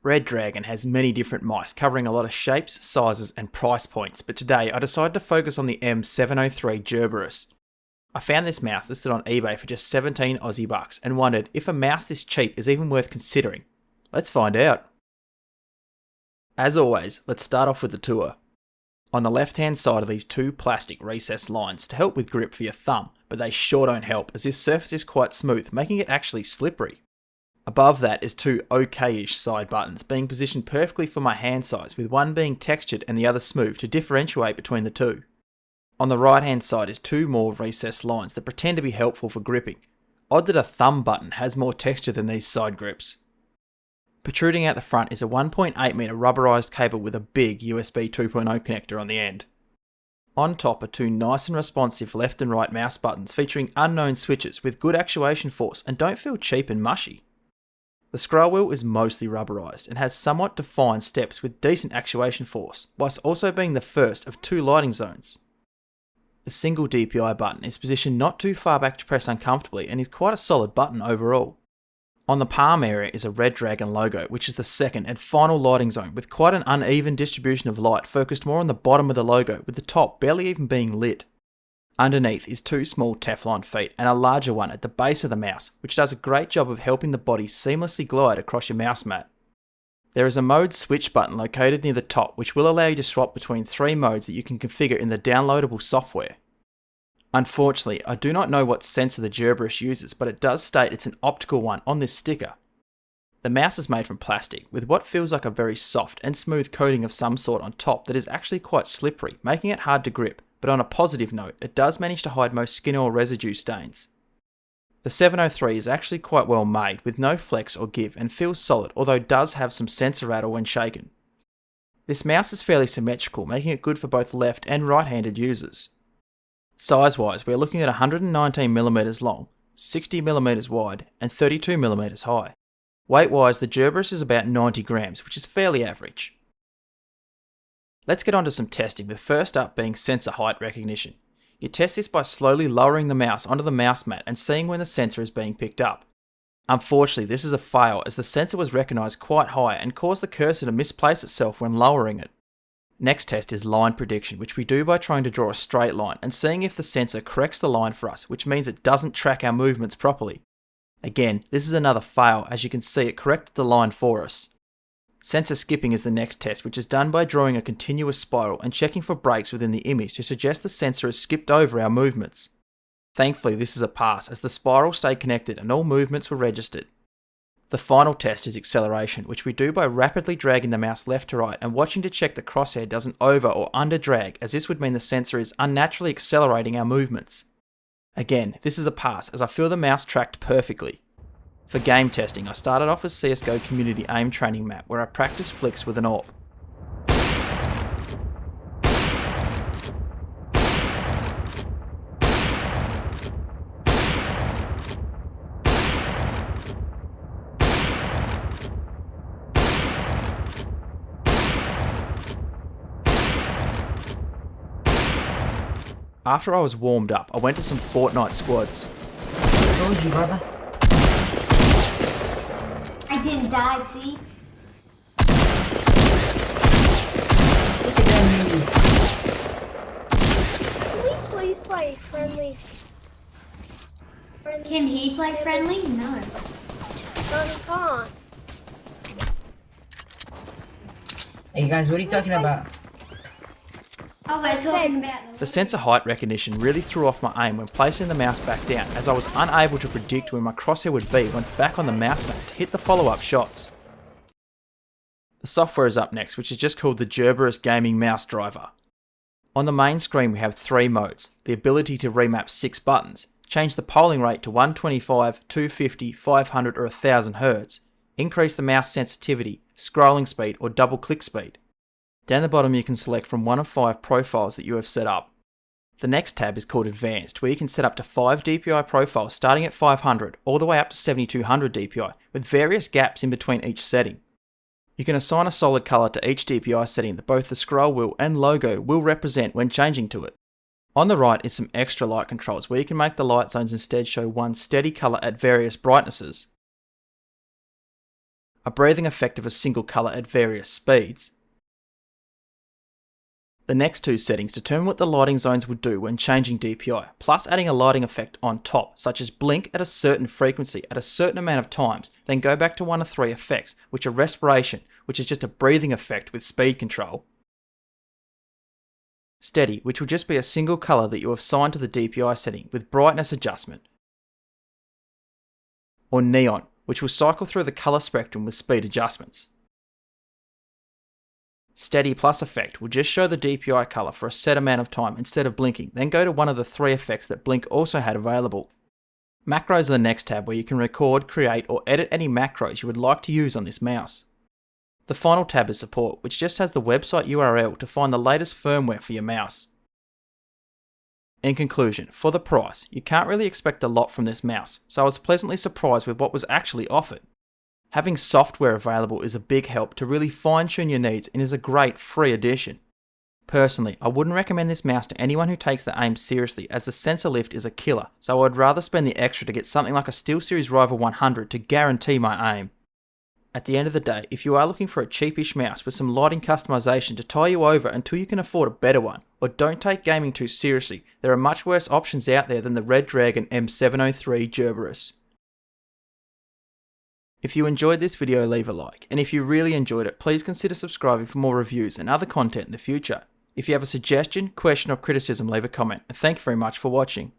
Redragon has many different mice covering a lot of shapes, sizes and price points, but today I decided to focus on the M703 Gerberus. I found this mouse listed on eBay for just 17 Aussie bucks and wondered if a mouse this cheap is even worth considering. Let's find out. As always, let's start off with the tour. On the left hand side are these two plastic recessed lines to help with grip for your thumb, but they sure don't help as this surface is quite smooth, making it actually slippery. Above that is two okay-ish side buttons being positioned perfectly for my hand size, with one being textured and the other smooth to differentiate between the two. On the right hand side is two more recessed lines that pretend to be helpful for gripping. Odd that a thumb button has more texture than these side grips. Protruding out the front is a 1.8 meter rubberized cable with a big USB 2.0 connector on the end. On top are two nice and responsive left and right mouse buttons featuring unknown switches with good actuation force and don't feel cheap and mushy. The scroll wheel is mostly rubberized and has somewhat defined steps with decent actuation force, whilst also being the first of two lighting zones. The single DPI button is positioned not too far back to press uncomfortably and is quite a solid button overall. On the palm area is a Redragon logo, which is the second and final lighting zone with quite an uneven distribution of light focused more on the bottom of the logo, with the top barely even being lit. Underneath is two small Teflon feet and a larger one at the base of the mouse, which does a great job of helping the body seamlessly glide across your mouse mat. There is a mode switch button located near the top which will allow you to swap between three modes that you can configure in the downloadable software. Unfortunately, I do not know what sensor the Gerberus uses, but it does state it's an optical one on this sticker. The mouse is made from plastic, with what feels like a very soft and smooth coating of some sort on top that is actually quite slippery, making it hard to grip. But on a positive note, it does manage to hide most skin oil residue stains. The 703 is actually quite well made, with no flex or give, and feels solid, although does have some sensor rattle when shaken. This mouse is fairly symmetrical, making it good for both left and right-handed users. Size-wise, we are looking at 119mm long, 60mm wide, and 32mm high. Weight-wise, the Gerberus is about 90 grams, which is fairly average. Let's get on to some testing, with first up being sensor height recognition. You test this by slowly lowering the mouse onto the mouse mat and seeing when the sensor is being picked up. Unfortunately, this is a fail as the sensor was recognised quite high and caused the cursor to misplace itself when lowering it. Next test is line prediction, which we do by trying to draw a straight line and seeing if the sensor corrects the line for us, which means it doesn't track our movements properly. Again, this is another fail as you can see it corrected the line for us. Sensor skipping is the next test, which is done by drawing a continuous spiral and checking for breaks within the image to suggest the sensor has skipped over our movements. Thankfully, this is a pass as the spiral stayed connected and all movements were registered. The final test is acceleration, which we do by rapidly dragging the mouse left to right and watching to check the crosshair doesn't over or under drag, as this would mean the sensor is unnaturally accelerating our movements. Again, this is a pass as I feel the mouse tracked perfectly. For game testing, I started off with CSGO community aim training map where I practiced flicks with an AWP. After I was warmed up, I went to some Fortnite squads. I told you, brother. I didn't die, see? Look at that Can we please play friendly? Can he play friendly? No. No, he can't. Hey guys, what are you talking about? Oh, we're talking about The sensor height recognition really threw off my aim when placing the mouse back down, as I was unable to predict where my crosshair would be once back on the mouse mat to hit the follow-up shots. The software is up next, which is just called the Gerberus Gaming Mouse Driver. On the main screen we have three modes: the ability to remap 6 buttons, change the polling rate to 125, 250, 500 or 1000 Hz, increase the mouse sensitivity, scrolling speed or double click speed. Down the bottom you can select from one of 5 profiles that you have set up. The next tab is called Advanced, where you can set up to 5 DPI profiles starting at 500 all the way up to 7200 DPI, with various gaps in between each setting. You can assign a solid colour to each DPI setting that both the scroll wheel and logo will represent when changing to it. On the right is some extra light controls where you can make the light zones instead show one steady colour at various brightnesses. a breathing effect of a single colour at various speeds. The next two settings determine what the lighting zones would do when changing DPI, plus adding a lighting effect on top, such as blink at a certain frequency at a certain amount of times, then go back to one of three effects, which are respiration, which is just a breathing effect with speed control, steady, which will just be a single colour that you assign to the DPI setting with brightness adjustment, or neon, which will cycle through the colour spectrum with speed adjustments. Steady plus effect will just show the DPI colour for a set amount of time instead of blinking, then go to one of the three effects that Blink also had available. Macros are the next tab where you can record, create or edit any macros you would like to use on this mouse. The final tab is support, which just has the website URL to find the latest firmware for your mouse. In conclusion, for the price, you can't really expect a lot from this mouse, so I was pleasantly surprised with what was actually offered. Having software available is a big help to really fine-tune your needs and is a great free addition. Personally, I wouldn't recommend this mouse to anyone who takes the aim seriously, as the sensor lift is a killer, so I would rather spend the extra to get something like a SteelSeries Rival 100 to guarantee my aim. At the end of the day, if you are looking for a cheapish mouse with some lighting customization to tie you over until you can afford a better one, or don't take gaming too seriously, there are much worse options out there than the Redragon M703 Gerberus. If you enjoyed this video, leave a like, and if you really enjoyed it, please consider subscribing for more reviews and other content in the future. If you have a suggestion, question or criticism, leave a comment, and thank you very much for watching.